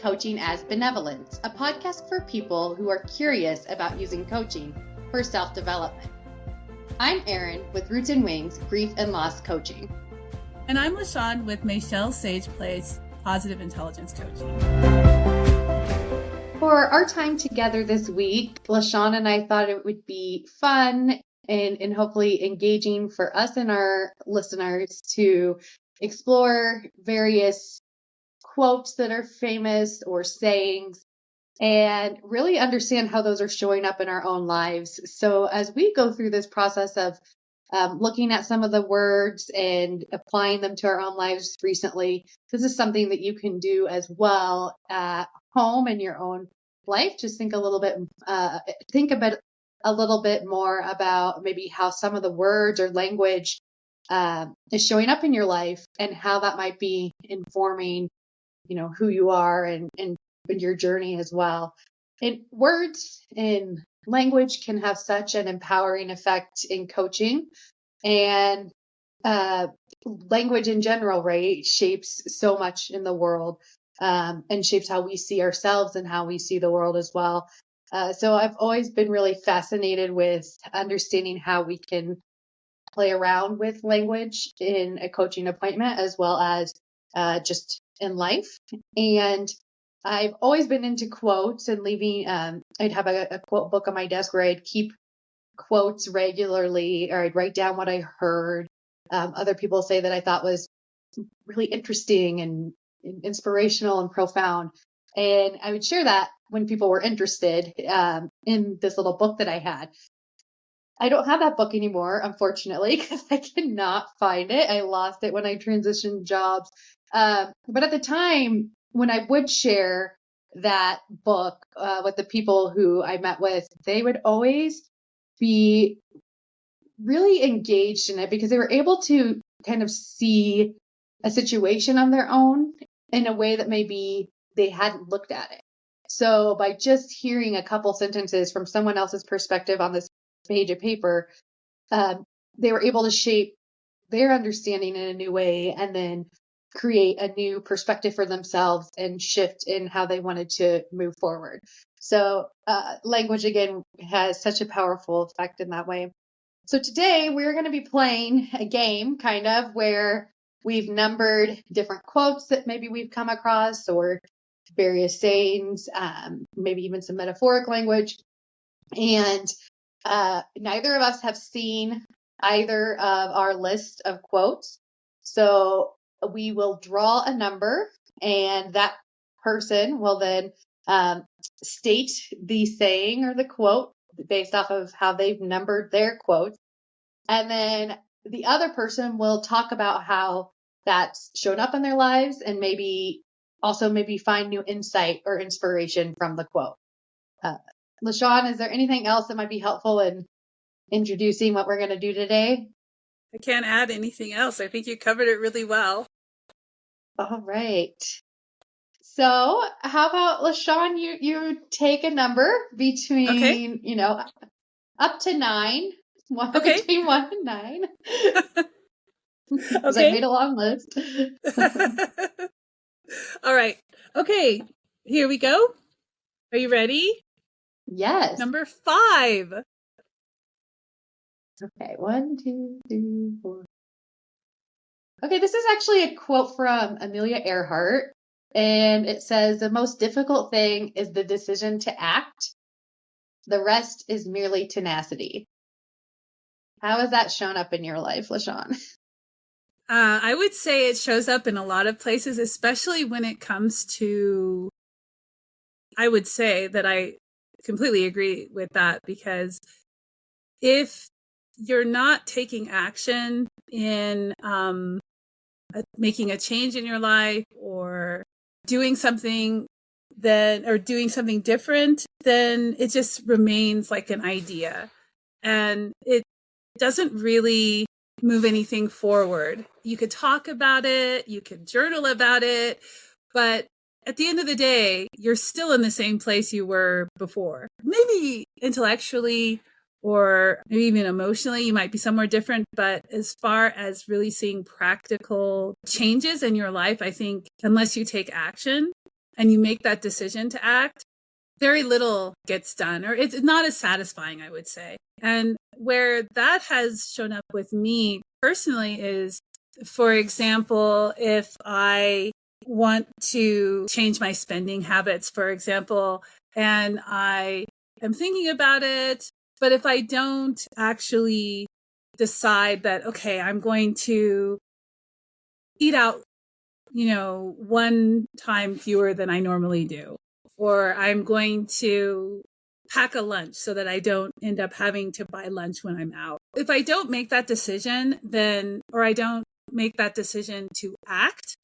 Coaching as Benevolence, a podcast for people who are curious about using coaching for self-development. I'm Eryn with Roots and Wings, Grief and Loss Coaching. And I'm L'Shawn with Michelle Sage Place, Positive Intelligence Coaching. For our time together this week, L'Shawn and I thought it would be fun and hopefully engaging for us and our listeners to explore various quotes that are famous or sayings and really understand how those are showing up in our own lives. So as we go through this process of looking at some of the words and applying them to our own lives recently, this is something that you can do as well at home in your own life. Just think a little bit more about maybe how some of the words or language is showing up in your life and how that might be informing, who you are and your journey as well. And words and language can have such an empowering effect in coaching, and language in general, right, shapes so much in the world, and shapes how we see ourselves and how we see the world as well. So I've always been really fascinated with understanding how we can play around with language in a coaching appointment as well as just in life. And I've always been into quotes and leaving, I'd have a quote book on my desk where I'd keep quotes regularly, or I'd write down what I heard other people say that I thought was really interesting and inspirational and profound. And I would share that when people were interested in this little book that I had. I don't have that book anymore, unfortunately, because I cannot find it. I lost it when I transitioned jobs. But at the time, when I would share that book with the people who I met with, they would always be really engaged in it because they were able to kind of see a situation on their own in a way that maybe they hadn't looked at it. So by just hearing a couple sentences from someone else's perspective on this page of paper, they were able to shape their understanding in a new way and then create a new perspective for themselves and shift in how they wanted to move forward. So language, again, has such a powerful effect in that way. So today we're going to be playing a game kind of where we've numbered different quotes that maybe we've come across or various sayings, maybe even some metaphoric language. And neither of us have seen either of our list of quotes. So we will draw a number and that person will then state the saying or the quote based off of how they've numbered their quotes. And then the other person will talk about how that's shown up in their lives and maybe find new insight or inspiration from the quote. L'Shawn, is there anything else that might be helpful in introducing what we're going to do today? I can't add anything else. I think you covered it really well. All right. So how about L'Shawn, you take a number between, up to 9. Okay. Between 1 and 9. Because Okay. I made a long list. All right. Okay. Here we go. Are you ready? Yes. Number 5. Okay. 1, 2, 3, 4. Okay. This is actually a quote from Amelia Earhart. And it says, "The most difficult thing is the decision to act. The rest is merely tenacity." How has that shown up in your life, L'Shawn? I would say it shows up in a lot of places, especially when it comes to, I would say that I completely agree with that, because if you're not taking action in making a change in your life or doing something different, then it just remains like an idea and it doesn't really move anything forward. You could talk about it, you could journal about it, but at the end of the day, you're still in the same place you were before. Maybe intellectually or maybe even emotionally, you might be somewhere different. But as far as really seeing practical changes in your life, I think unless you take action, and you make that decision to act, very little gets done, or it's not as satisfying, I would say. And where that has shown up with me personally is, for example, if I want to change my spending habits, for example, and I am thinking about it, but if I don't actually decide that, okay, I'm going to eat out, one time fewer than I normally do, or I'm going to pack a lunch so that I don't end up having to buy lunch when I'm out. If I don't make that decision, or I don't make that decision to act,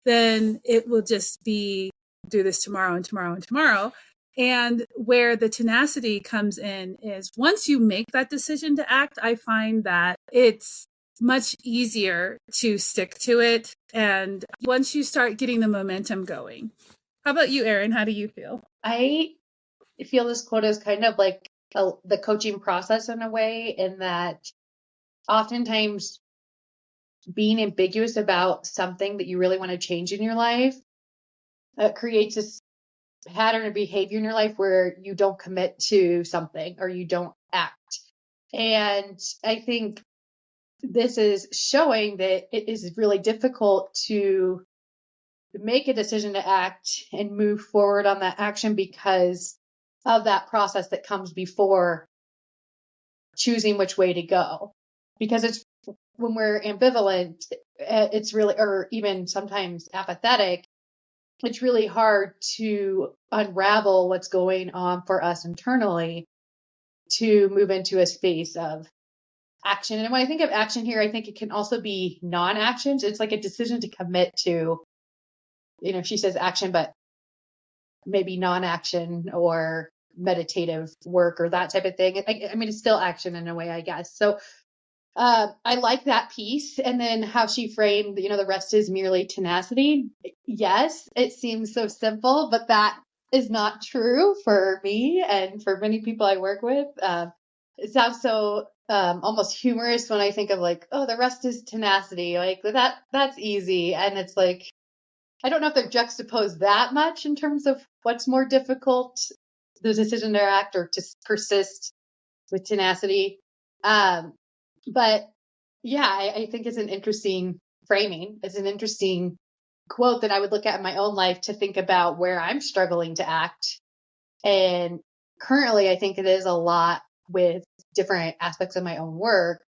then it will just be do this tomorrow and tomorrow and tomorrow. And where the tenacity comes in is once you make that decision to act, I find that it's much easier to stick to it. And once you start getting the momentum going. How about you, Eryn? How do you feel? I feel this quote is kind of like the coaching process in a way, in that oftentimes being ambiguous about something that you really want to change in your life creates this pattern of behavior in your life where you don't commit to something or you don't act. And I think this is showing that it is really difficult to make a decision to act and move forward on that action because of that process that comes before choosing which way to go. Because it's when we're ambivalent, it's really, or even sometimes apathetic, it's really hard to unravel what's going on for us internally to move into a space of action. And when I think of action here, I think it can also be non-actions. It's like a decision to commit to, she says action, but maybe non-action or meditative work or that type of thing. I mean, it's still action in a way, I guess. So I like that piece. And then how she framed, the rest is merely tenacity. Yes, it seems so simple, but that is not true for me and for many people I work with. It sounds so almost humorous when I think of like, oh, the rest is tenacity. Like that's easy. And it's like, I don't know if they're juxtaposed that much in terms of what's more difficult, the decision to act or to persist with tenacity. But yeah, I think it's an interesting framing. It's an interesting quote that I would look at in my own life to think about where I'm struggling to act. And currently, I think it is a lot with different aspects of my own work.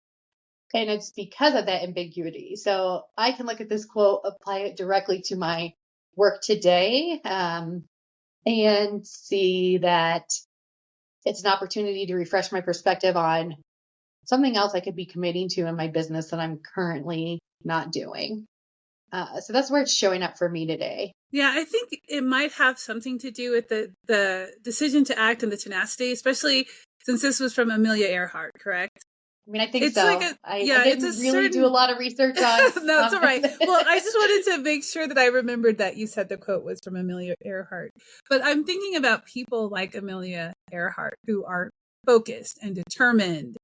And it's because of that ambiguity. So I can look at this quote, apply it directly to my work today, and see that it's an opportunity to refresh my perspective on something else I could be committing to in my business that I'm currently not doing. So that's where it's showing up for me today. Yeah, I think it might have something to do with the decision to act and the tenacity, especially since this was from Amelia Earhart, correct? I mean, I think so. I didn't really do a lot of research on. No, it's all right. Well, I just wanted to make sure that I remembered that you said the quote was from Amelia Earhart. But I'm thinking about people like Amelia Earhart who are focused and determined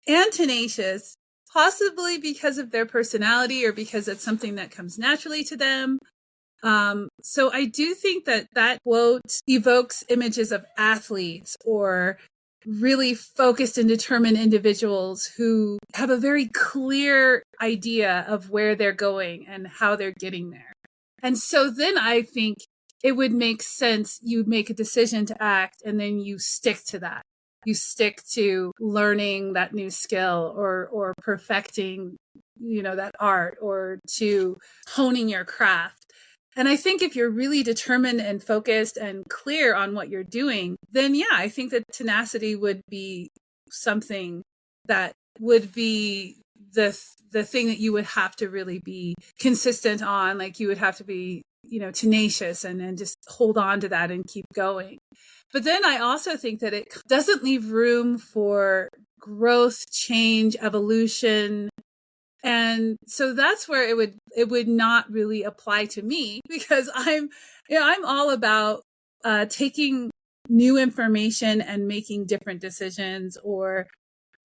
and tenacious, possibly because of their personality or because it's something that comes naturally to them. So I do think that quote evokes images of athletes or really focused and determined individuals who have a very clear idea of where they're going and how they're getting there. And so then I think it would make sense you make a decision to act and then you stick to that. You stick to learning that new skill or perfecting, that art, or to honing your craft. And I think if you're really determined and focused and clear on what you're doing, then yeah, I think that tenacity would be something that would be the thing that you would have to really be consistent on. Like you would have to be, tenacious and just hold on to that and keep going. But then I also think that it doesn't leave room for growth, change, evolution. And so that's where it would not really apply to me, because I'm all about taking new information and making different decisions, or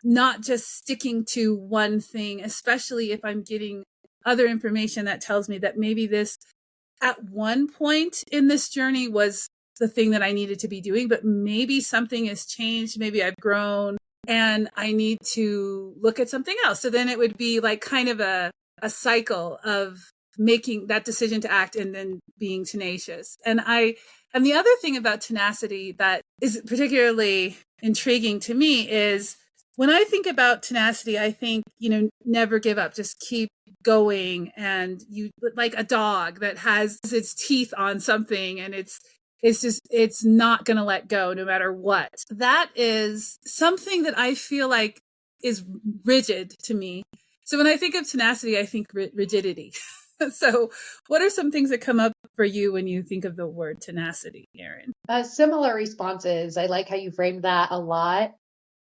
not just sticking to one thing, especially if I'm getting other information that tells me that maybe this at one point in this journey was the thing that I needed to be doing, but maybe something has changed. Maybe I've grown and I need to look at something else. So then it would be like kind of a cycle of making that decision to act and then being tenacious. And the other thing about tenacity that is particularly intriguing to me is when I think about tenacity, I think, never give up, just keep going. And you like a dog that has its teeth on something and it's not going to let go no matter what. That is something that I feel like is rigid to me. So when I think of tenacity, I think rigidity. So what are some things that come up for you when you think of the word tenacity, Eryn? Similar responses. I like how you framed that a lot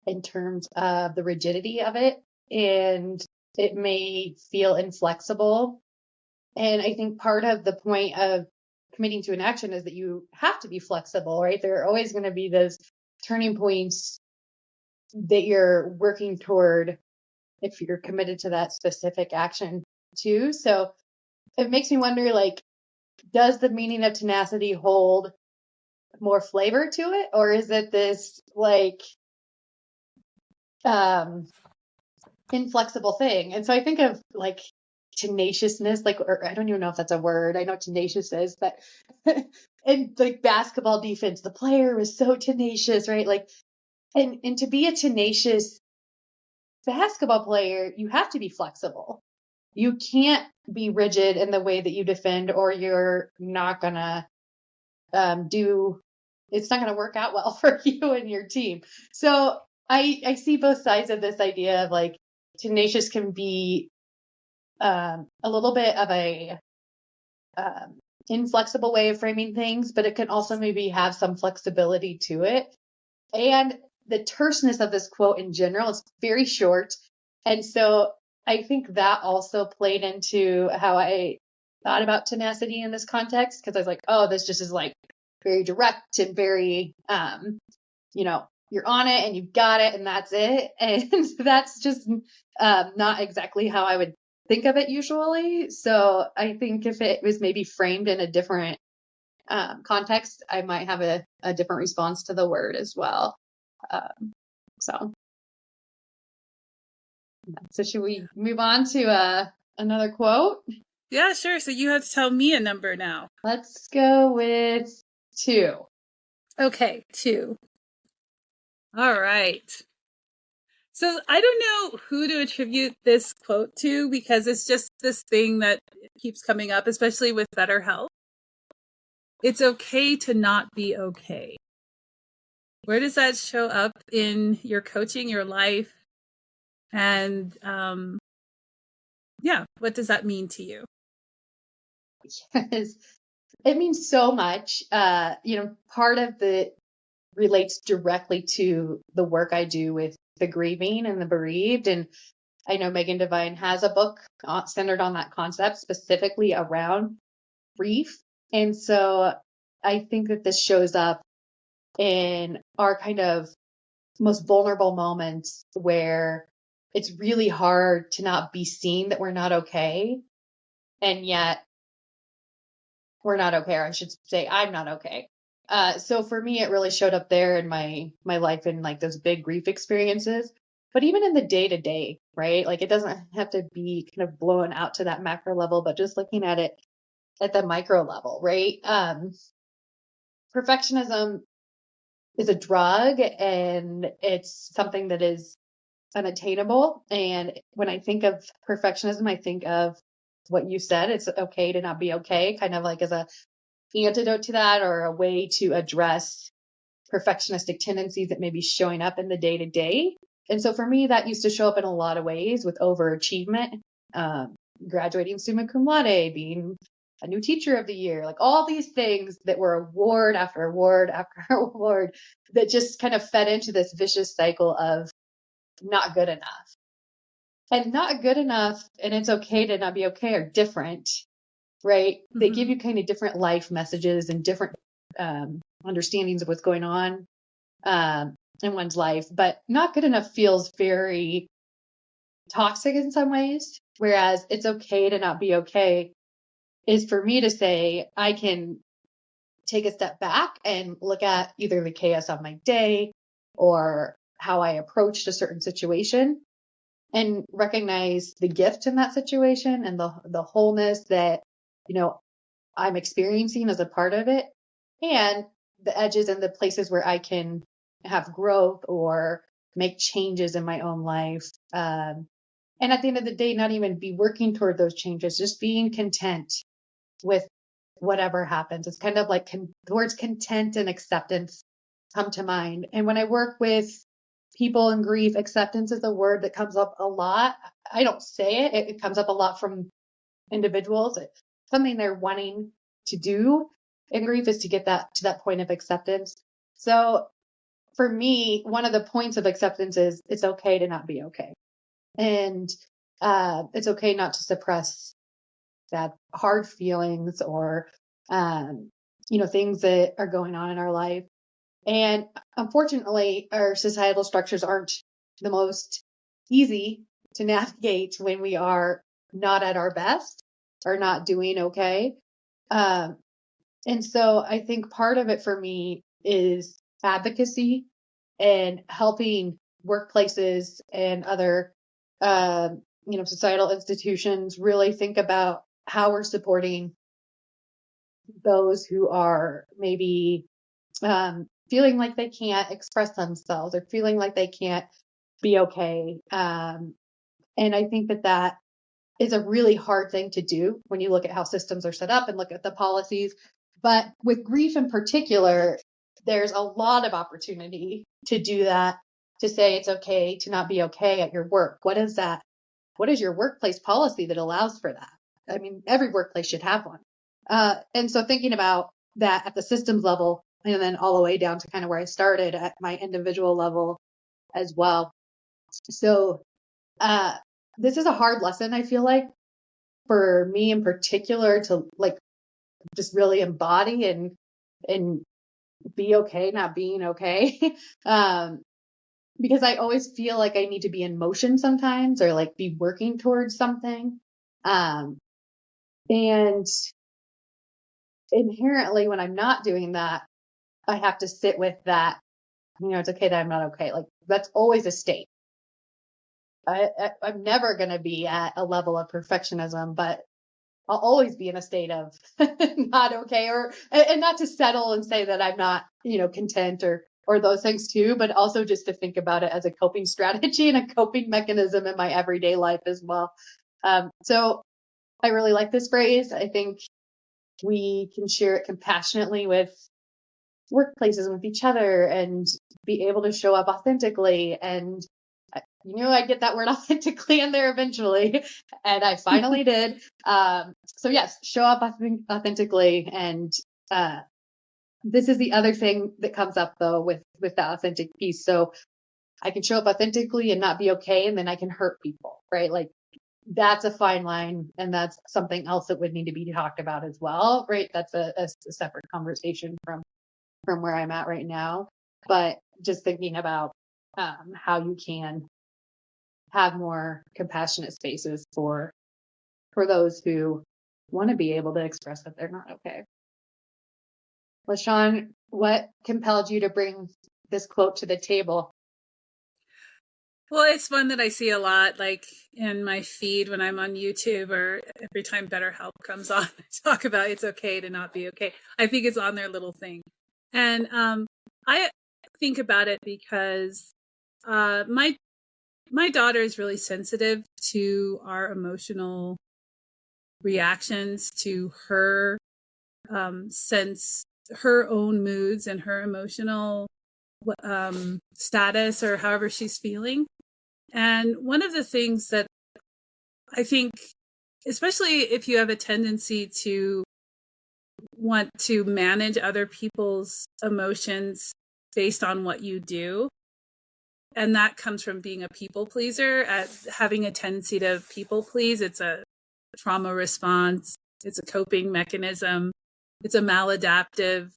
in terms of the rigidity of it. And it may feel inflexible. And I think part of the point of committing to an action is that you have to be flexible, right? There are always going to be those turning points that you're working toward if you're committed to that specific action too. So it makes me wonder, like, does the meaning of tenacity hold more flavor to it? Or is it this like inflexible thing? And so I think of like tenaciousness, like, or I don't even know if that's a word. I know tenacious is, but in like basketball defense, the player was so tenacious, right? Like, and to be a tenacious basketball player, you have to be flexible. You can't be rigid in the way that you defend, or you're not gonna it's not gonna work out well for you and your team. So I see both sides of this idea of like tenacious can be a little bit of a inflexible way of framing things, but it can also maybe have some flexibility to it. And the terseness of this quote in general is very short. And so I think that also played into how I thought about tenacity in this context, because I was like, oh, this just is like very direct and very, you're on it and you've got it and that's it. And that's just not exactly how I would think of it usually. So I think if it was maybe framed in a different context, I might have a different response to the word as well. So should we move on to another quote? Yeah, sure. So you have to tell me a number now. Let's go with 2. Okay, 2. All right. So I don't know who to attribute this quote to, because it's just this thing that keeps coming up, especially with BetterHelp. It's okay to not be okay. Where does that show up in your coaching, your life? And what does that mean to you? Yes, it means so much. Part of the relates directly to the work I do with the grieving and the bereaved. And I know Megan Devine has a book centered on that concept, specifically around grief. And so I think that this shows up in our kind of most vulnerable moments where it's really hard to not be seen that we're not okay. And yet we're not okay, or I should say I'm not okay. So for me, it really showed up there in my life in like those big grief experiences, but even in the day to day, right? Like it doesn't have to be kind of blown out to that macro level, but just looking at it at the micro level, right? Perfectionism is a drug, and it's something that is unattainable. And when I think of perfectionism, I think of what you said. It's okay to not be okay, kind of like as a antidote to that, or a way to address perfectionistic tendencies that may be showing up in the day to day. And so for me, that used to show up in a lot of ways with overachievement, graduating summa cum laude, being a new teacher of the year, like all these things that were award after award after award that just kind of fed into this vicious cycle of not good enough. And not good enough, and it's okay to not be okay, are different, right? Mm-hmm. They give you kind of different life messages and different understandings of what's going on in one's life. But not good enough feels very toxic in some ways, whereas it's okay to not be okay is for me to say, I can take a step back and look at either the chaos of my day or how I approached a certain situation and recognize the gift in that situation and the wholeness that, I'm experiencing as a part of it, and the edges and the places where I can have growth or make changes in my own life. And at the end of the day, not even be working toward those changes, just being content with whatever happens. It's kind of like the words content and acceptance come to mind. And when I work with people in grief, acceptance is a word that comes up a lot. I don't say it. It comes up a lot from individuals. It's something they're wanting to do in grief is to get that to that point of acceptance. So for me, one of the points of acceptance is it's okay to not be okay. And it's okay not to suppress that hard feelings or, things that are going on in our life. And unfortunately, our societal structures aren't the most easy to navigate when we are not at our best or not doing okay. Um, and so I think part of it for me is advocacy and helping workplaces and other, societal institutions really think about how we're supporting those who are maybe feeling like they can't express themselves or feeling like they can't be okay. And I think that is a really hard thing to do when you look at how systems are set up and look at the policies. But with grief in particular, there's a lot of opportunity to do that, to say it's okay to not be okay at your work. What is that? What is your workplace policy that allows for that? I mean, every workplace should have one. And so thinking about that at the systems level, and then all the way down to kind of where I started at my individual level as well. So this is a hard lesson, I feel like, for me in particular to like just really embody and be okay not being okay. Because I always feel like I need to be in motion sometimes or like be working towards something. And inherently when I'm not doing that, I have to sit with that, it's okay that I'm not okay. Like that's always a state. I'm never going to be at a level of perfectionism, but I'll always be in a state of not okay, and not to settle and say that I'm not, content or those things too, but also just to think about it as a coping strategy and a coping mechanism in my everyday life as well. So I really like this phrase. I think we can share it compassionately with workplaces and with each other and be able to show up authentically. And I get that word authentically in there eventually, and I finally did. So yes, show up authentically. And this is the other thing that comes up though with the authentic piece. So I can show up authentically and not be okay, and then I can hurt people, right? Like that's a fine line, and that's something else that would need to be talked about as well, right? That's a separate conversation from where I'm at right now. But just thinking about how you can have more compassionate spaces for those who want to be able to express that they're not okay. L'Shawn, what compelled you to bring this quote to the table? Well, it's one that I see a lot, like in my feed when I'm on YouTube or every time BetterHelp comes on, I talk about it's okay to not be okay. I think it's on their little thing. And I think about it because my daughter is really sensitive to our emotional reactions to her her own moods and her emotional status or however she's feeling. And one of the things that I think, especially if you have a tendency to want to manage other people's emotions based on what you do, and that comes from being a people pleaser, having a tendency to people please. It's a trauma response. It's a coping mechanism. It's a maladaptive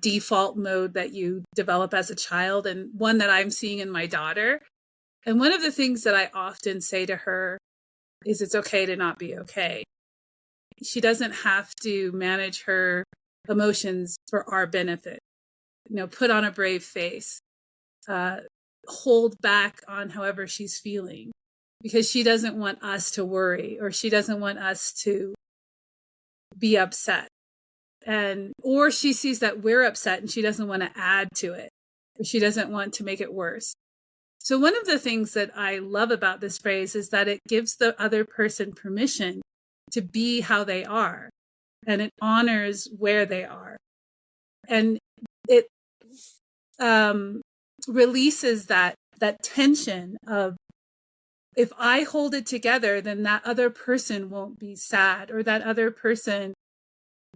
default mode that you develop as a child, and one that I'm seeing in my daughter. And one of the things that I often say to her is it's okay to not be okay. she doesn't have to manage her emotions for our benefit. Put on a brave face, hold back on however she's feeling, because she doesn't want us to worry, or she doesn't want us to be upset. Or she sees that we're upset and she doesn't want to add to it, or she doesn't want to make it worse. So one of the things that I love about this phrase is that it gives the other person permission to be how they are, and it honors where they are. And it releases that tension of, if I hold it together, then that other person won't be sad, or that other person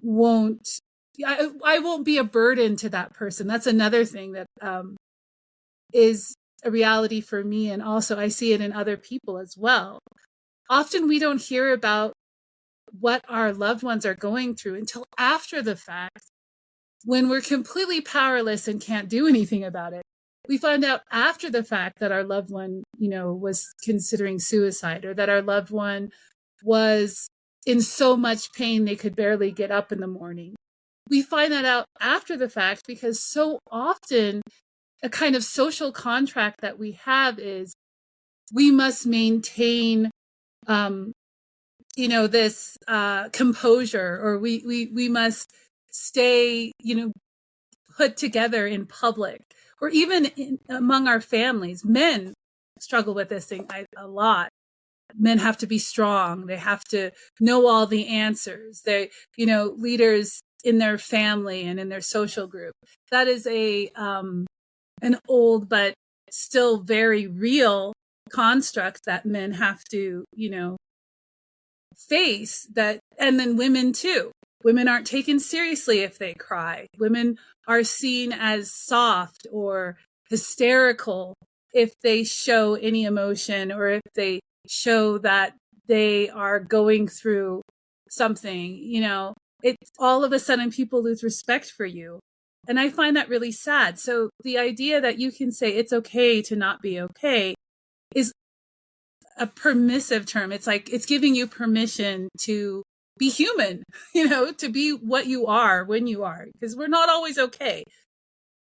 I won't be a burden to that person. That's another thing that is a reality for me. And also I see it in other people as well. Often we don't hear about what our loved ones are going through until after the fact, when we're completely powerless and can't do anything about it. We find out after the fact that our loved one, was considering suicide, or that our loved one was in so much pain they could barely get up in the morning. We find that out after the fact, because so often a kind of social contract that we have is we must maintain, this composure, or we must stay, put together in public, or even among our families. Men struggle with this thing a lot. Men have to be strong. They have to know all the answers. They, leaders in their family and in their social group. That is an old but still very real construct that men have to, face. That, and then women too. Women aren't taken seriously if they cry. Women are seen as soft or hysterical if they show any emotion, or if they show that they are going through something. It's all of a sudden people lose respect for you. And I find that really sad. So the idea that you can say it's okay to not be okay is a permissive term. It's like, it's giving you permission to be human, to be what you are when you are, because we're not always okay.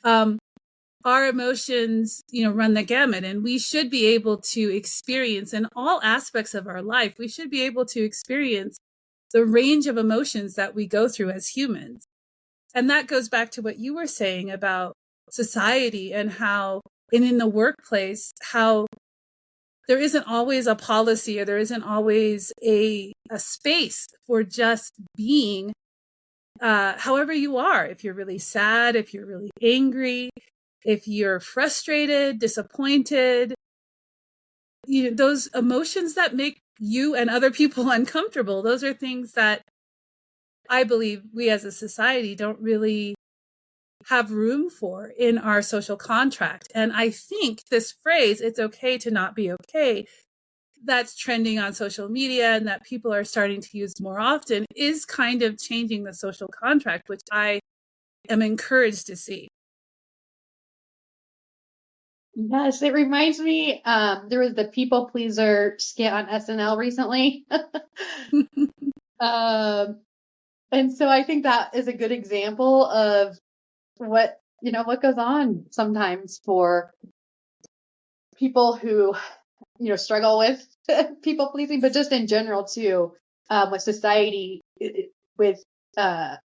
Our emotions, run the gamut, and we should be able to experience in all aspects of our life. We should be able to experience the range of emotions that we go through as humans. And that goes back to what you were saying about society, and how, and in the workplace, how there isn't always a policy, or there isn't always a space for just being however you are. If you're really sad, if you're really angry, if you're frustrated, disappointed, those emotions that make you and other people uncomfortable, those are things that I believe we as a society don't really have room for in our social contract. And I think this phrase, it's okay to not be okay, that's trending on social media and that people are starting to use more often, is kind of changing the social contract, which I am encouraged to see. Yes, it reminds me, there was the people pleaser skit on SNL recently. And so I think that is a good example of what goes on sometimes for people who, struggle with people pleasing, but just in general too, with society, with the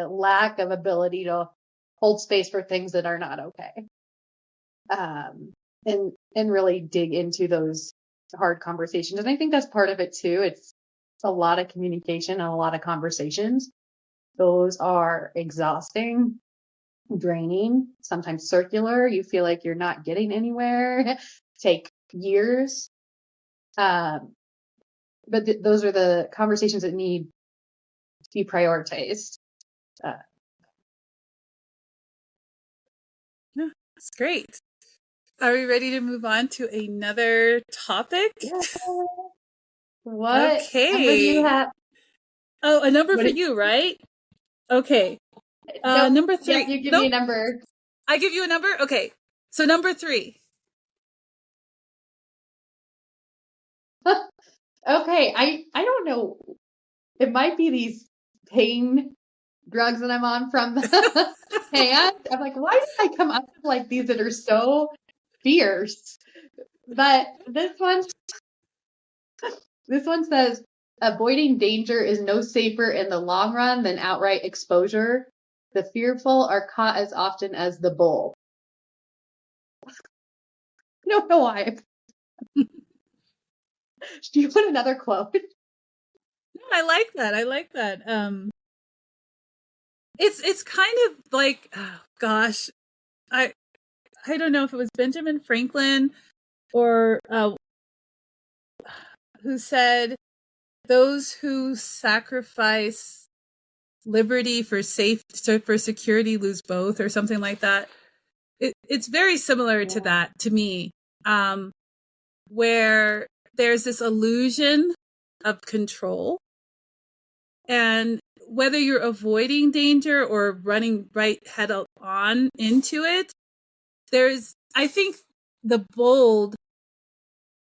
lack of ability to hold space for things that are not okay. And really dig into those hard conversations. And I think that's part of it too. It's a lot of communication and a lot of conversations. Those are exhausting, draining, sometimes circular. You feel like you're not getting anywhere. Take years. But those are the conversations that need to be prioritized. Yeah, that's great. Are we ready to move on to another topic? Yeah. What Okay. number do you have? Oh, a number for you, right? Okay. Nope. Number 3. Yep, you give me a number. I give you a number? Okay. So number 3. Okay. I don't know it might be these pain drugs that I'm on from the hand. I'm like, why did I come up with like these that are so fierce? But this one says, avoiding danger is no safer in the long run than outright exposure. The fearful are caught as often as the bold. I don't know why. Do you put another quote? No, I like that. I like that. It's kind of like, oh gosh, I don't know if it was Benjamin Franklin or who said, those who sacrifice liberty for security lose both, or something like that. It's very similar to that to me, where there's this illusion of control, and whether you're avoiding danger or running right head on into it, I think the bold,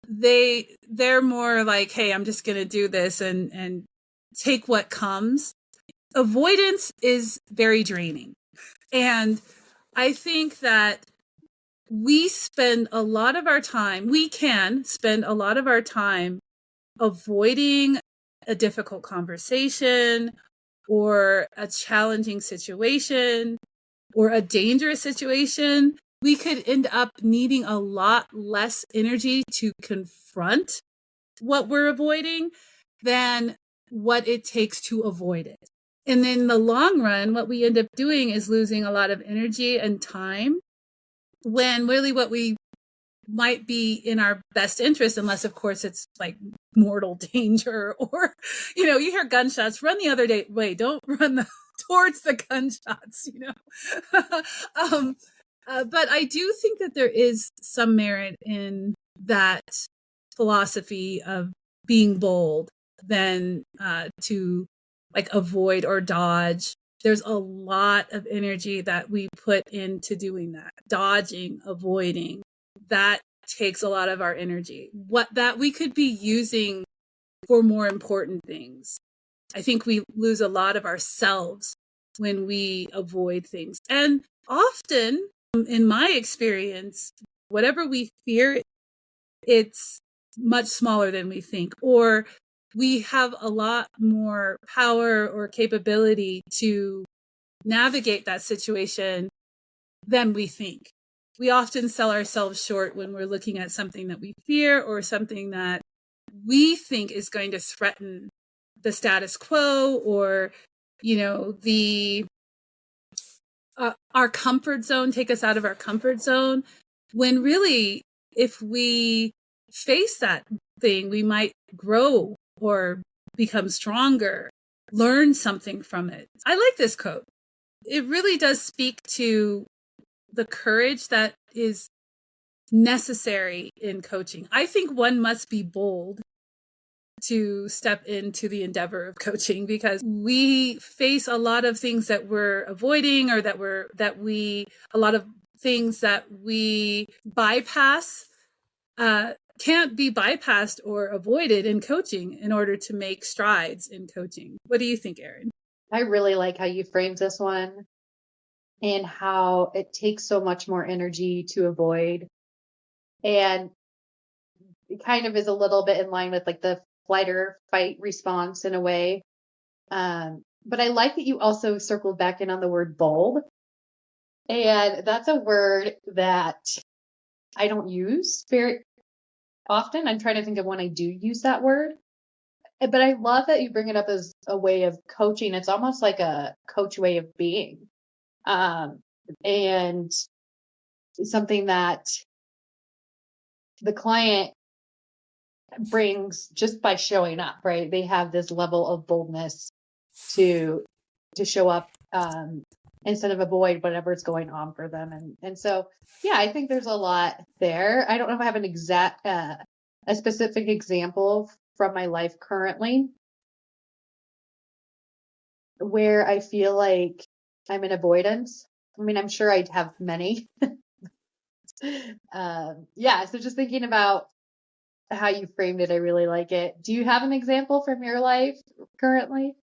they're more like, hey, I'm just going to do this and take what comes. Avoidance is very draining. And I think that we can spend a lot of our time avoiding a difficult conversation or a challenging situation or a dangerous situation. We could end up needing a lot less energy to confront what we're avoiding than what it takes to avoid it. And in the long run, what we end up doing is losing a lot of energy and time, when really what we might be in our best interest, unless of course it's like mortal danger, or, you hear gunshots, run the other way. Don't run towards the gunshots, but I do think that there is some merit in that philosophy of being bold than to like avoid or dodge. There's a lot of energy that we put into doing that, dodging, avoiding. That takes a lot of our energy, that we could be using for more important things. I think we lose a lot of ourselves when we avoid things. And often, in my experience, whatever we fear, it's much smaller than we think, or we have a lot more power or capability to navigate that situation than we think. We often sell ourselves short when we're looking at something that we fear or something that we think is going to threaten the status quo, or, our comfort zone, take us out of our comfort zone, when really, if we face that thing, we might grow or become stronger, learn something from it. I like this quote. It really does speak to the courage that is necessary in coaching. I think one must be bold to step into the endeavor of coaching, because we face a lot of things that we're avoiding, or a lot of things that we bypass, can't be bypassed or avoided in coaching in order to make strides in coaching. What do you think, Eryn? I really like how you framed this one, and how it takes so much more energy to avoid. And it kind of is a little bit in line with like the flight or fight response in a way. But I like that you also circled back in on the word bold. And that's a word that I don't use very often. I'm trying to think of when I do use that word. But I love that you bring it up as a way of coaching. It's almost like a coach way of being. And something that the client brings just by showing up, right? They have this level of boldness to show up, instead of avoid whatever's going on for them. And so, yeah, I think there's a lot there. I don't know if I have an exact, a specific example from my life currently where I feel like I'm in avoidance. I mean, I'm sure I'd have many. Yeah. So just thinking about how you framed it. I really like it. Do you have an example from your life currently?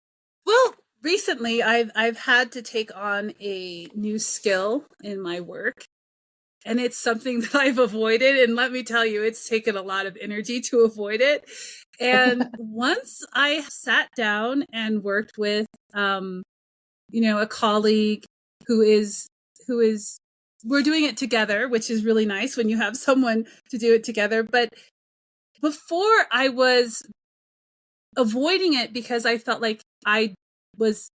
Well, recently I've had to take on a new skill in my work, and it's something that I've avoided, and let me tell you, it's taken a lot of energy to avoid it. And once I sat down and worked with a colleague who is we're doing it together, which is really nice when you have someone to do it together. But before, I was avoiding it because I felt like I was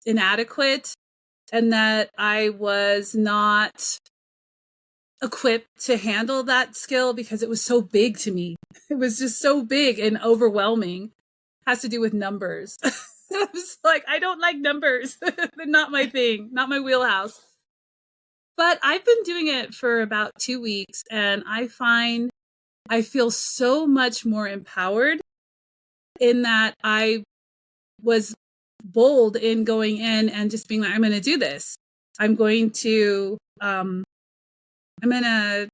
inadequate and that I was not equipped to handle that skill because it was so big to me. It was just so big and overwhelming. It has to do with numbers. I was like, I don't like numbers. They're not my thing, not my wheelhouse. But I've been doing it for about 2 weeks, and I find I feel so much more empowered in that I was bold in going in and just being like, I'm going to do this. I'm going to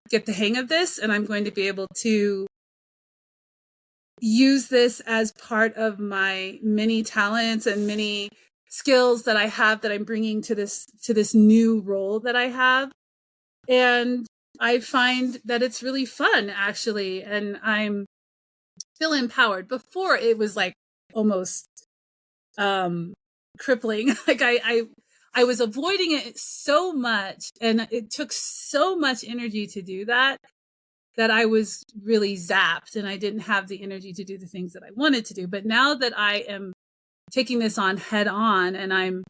get the hang of this, and I'm going to be able to use this as part of my many talents and many skills that I have that I'm bringing to this new role that I have. And I find that it's really fun, actually, and I'm feel empowered. Before, it was like almost crippling. Like I was avoiding it so much, and it took so much energy to do that I was really zapped, and I didn't have the energy to do the things that I wanted to do. But now that I am taking this on head on, and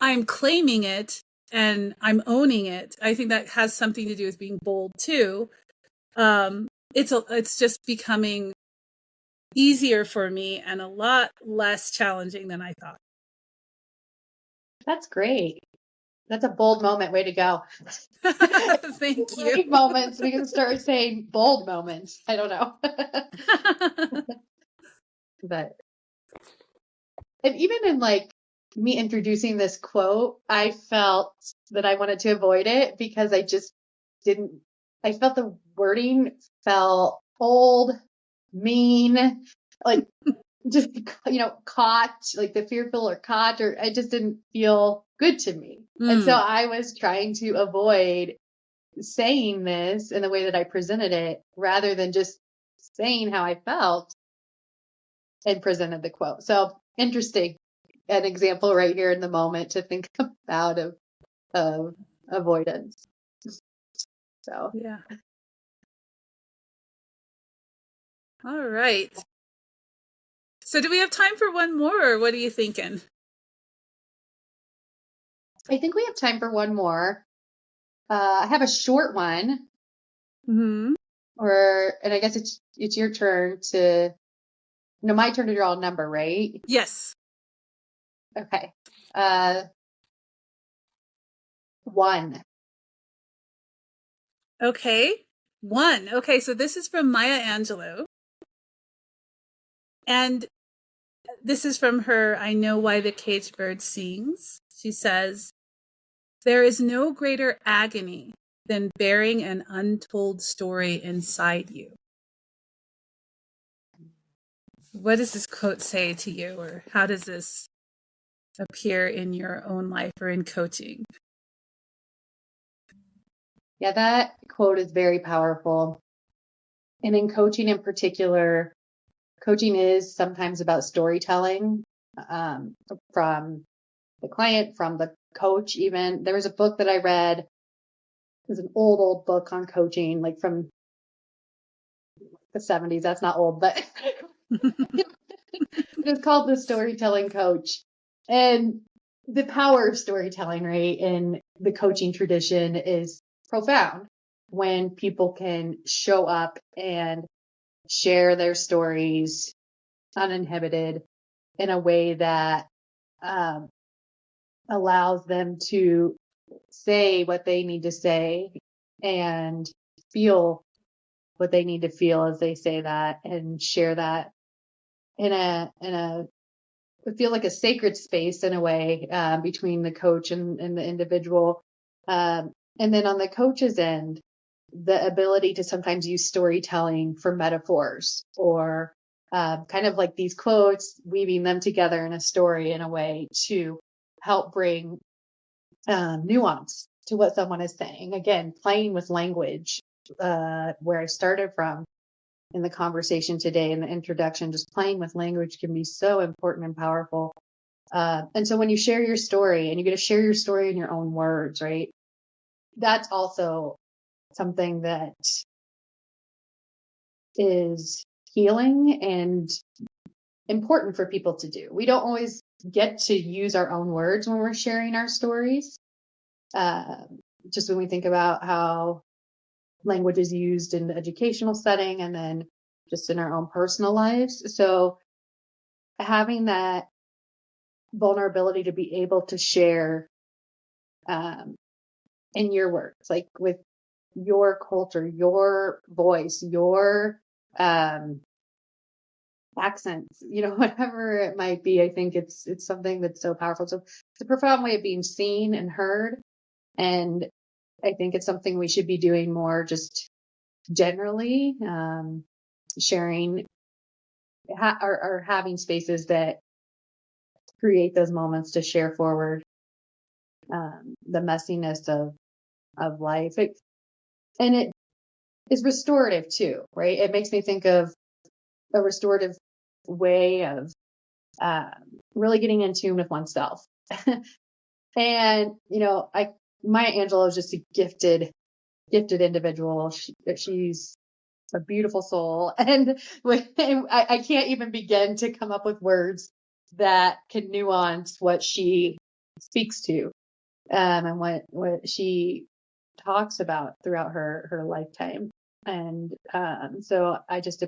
I'm claiming it and I'm owning it, I think that has something to do with being bold too. It's just becoming easier for me and a lot less challenging than I thought. That's great. That's a bold moment. Way to go. Thank you. Great moments. We can start saying bold moments. I don't know. But and even in like me introducing this quote, I felt that I wanted to avoid it because I felt the wording felt old, mean, like just, caught, like the fearful or caught, or it just didn't feel good to me. And so I was trying to avoid saying this in the way that I presented it rather than just saying how I felt and presented the quote. So interesting. An example right here in the moment to think about of avoidance. So yeah. All right. So do we have time for one more, or what are you thinking? I think we have time for one more. I have a short one. Mm-hmm. And I guess it's your turn to, my turn to draw a number, right? Yes. Okay. 1. Okay. 1. Okay, so this is from Maya Angelou. And this is from her I Know Why the Caged Bird Sings. She says, "There is no greater agony than bearing an untold story inside you." What does this quote say to you, or how does this appear in your own life or in coaching? Yeah, that quote is very powerful. And in coaching in particular, coaching is sometimes about storytelling from the client, from the coach even. There was a book that I read. It was an old book on coaching, like from the 70s. That's not old, but it's called The Storytelling Coach. And the power of storytelling, right, in the coaching tradition is profound when people can show up and share their stories uninhibited in a way that allows them to say what they need to say and feel what they need to feel as they say that and share that in a feel like a sacred space in a way between the coach and the individual. And then on the coach's end, the ability to sometimes use storytelling for metaphors or kind of like these quotes, weaving them together in a story in a way to help bring nuance to what someone is saying. Again, playing with language, where I started from in the conversation today in the introduction, just playing with language can be so important and powerful. And so when you share your story and you get to share your story in your own words, right? That's also something that is healing and important for people to do. We don't always get to use our own words when we're sharing our stories. Just when we think about how language is used in the educational setting and then just in our own personal lives. So having that vulnerability to be able to share in your words, like with your culture, your voice, your accents, whatever it might be. I think it's something that's so powerful. So it's a profound way of being seen and heard. And I think it's something we should be doing more just generally, sharing or having spaces that create those moments to share forward the messiness of life. And it is restorative too, right? It makes me think of a restorative way of really getting in tune with oneself. And, Maya Angelou is just a gifted individual. She's a beautiful soul. And I can't even begin to come up with words that can nuance what she speaks to, and what she talks about throughout her lifetime. And so I just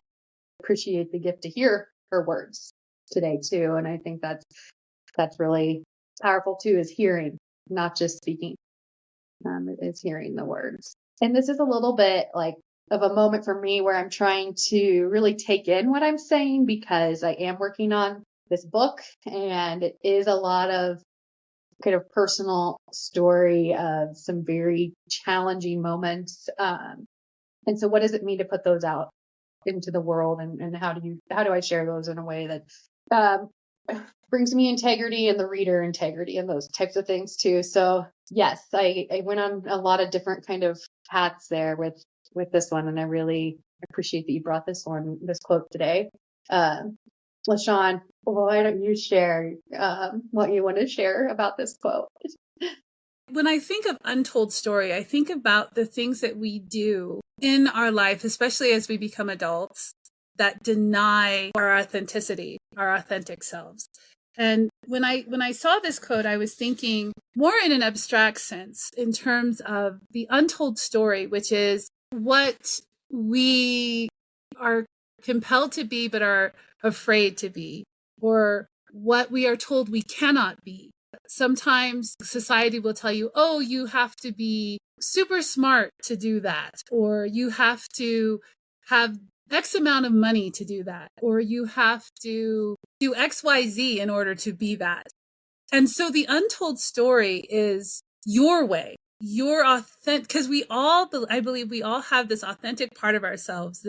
appreciate the gift to hear her words today too. And I think that's really powerful too, is hearing, not just speaking. It's hearing the words. And this is a little bit like of a moment for me where I'm trying to really take in what I'm saying, because I am working on this book and it is a lot of kind of personal story of some very challenging moments. And so what does it mean to put those out into the world, and how do I share those in a way that brings me integrity and the reader integrity and those types of things too. So yes, I went on a lot of different kind of paths there with this one, and I really appreciate that you brought this quote today. L'Shawn, why don't you share what you want to share about this quote? When I think of untold story, I think about the things that we do in our life, especially as we become adults, that deny our authenticity, our authentic selves. And when I saw this quote, I was thinking more in an abstract sense in terms of the untold story, which is what we are compelled to be but are afraid to be, or what we are told we cannot be. Sometimes society will tell you, oh, you have to be super smart to do that, or you have to have X amount of money to do that, or you have to do XYZ in order to be that. And so the untold story is your way, your authentic, because I believe we all have this authentic part of ourselves,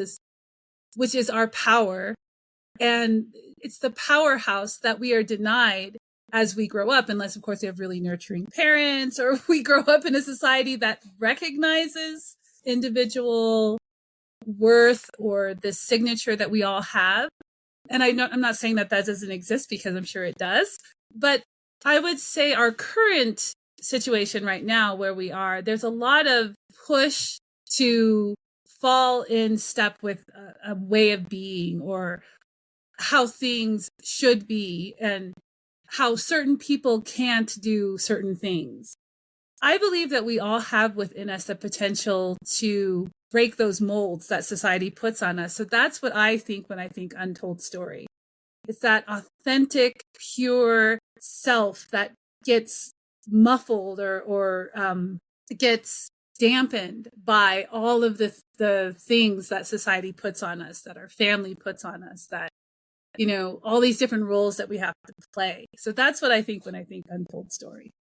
which is our power. And it's the powerhouse that we are denied as we grow up, unless, of course, we have really nurturing parents, or we grow up in a society that recognizes individual worth or the signature that we all have. And I'm not saying that doesn't exist, because I'm sure it does. But I would say our current situation right now where we are, there's a lot of push to fall in step with a way of being, or how things should be, and how certain people can't do certain things. I believe that we all have within us the potential to break those molds that society puts on us. So that's what I think when I think untold story. It's that authentic, pure self that gets muffled or gets dampened by all of the things that society puts on us, that our family puts on us, that all these different roles that we have to play. So that's what I think when I think untold story.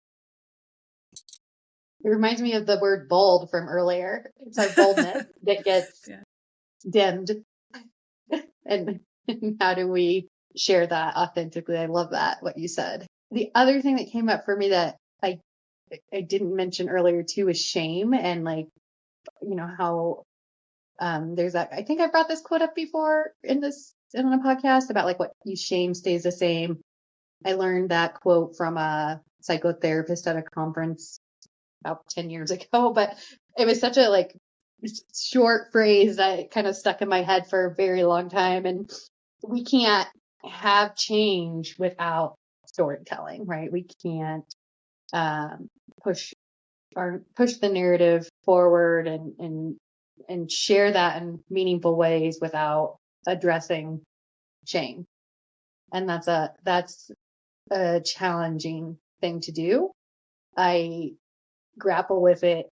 It reminds me of the word bold from earlier. It's our boldness that gets dimmed. And how do we share that authentically? I love that, what you said. The other thing that came up for me that I didn't mention earlier too is shame, and like, how there's that, I think I brought this quote up before on a podcast about like what you shame stays the same. I learned that quote from a psychotherapist at a conference about 10 years ago, but it was such a like short phrase that kind of stuck in my head for a very long time. And we can't have change without storytelling, right? We can't push the narrative forward and share that in meaningful ways without addressing shame. And that's a challenging thing to do. I grapple with it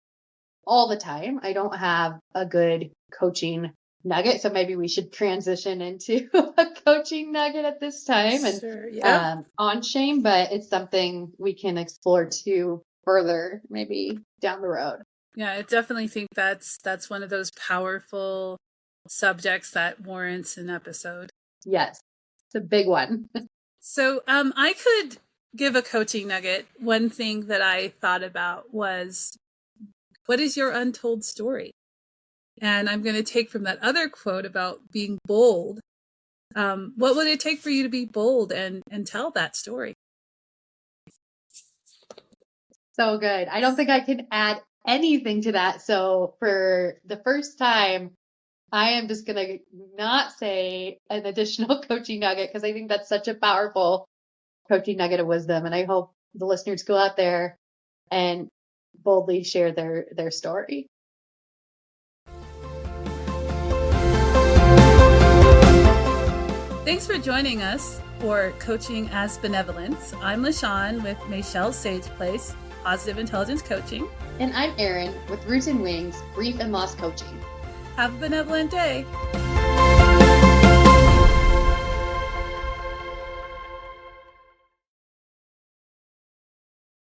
all the time. I don't have a good coaching nugget, so maybe we should transition into a coaching nugget at this time and on shame, but it's something we can explore too further maybe down the road. Yeah, I definitely think that's one of those powerful subjects that warrants an episode. Yes, it's a big one. So I could give a coaching nugget. One thing that I thought about was, what is your untold story? And I'm going to take from that other quote about being bold. What would it take for you to be bold and tell that story? So good. I don't think I can add anything to that. So for the first time, I am just going to not say an additional coaching nugget because I think that's such a powerful coaching nugget of wisdom. And I hope the listeners go out there and boldly share their story. Thanks for joining us for Coaching as Benevolence. I'm L'Shawn with Michelle's Sage Place, Positive Intelligence Coaching. And I'm Eryn with Roots and Wings, Grief and Loss Coaching. Have a benevolent day.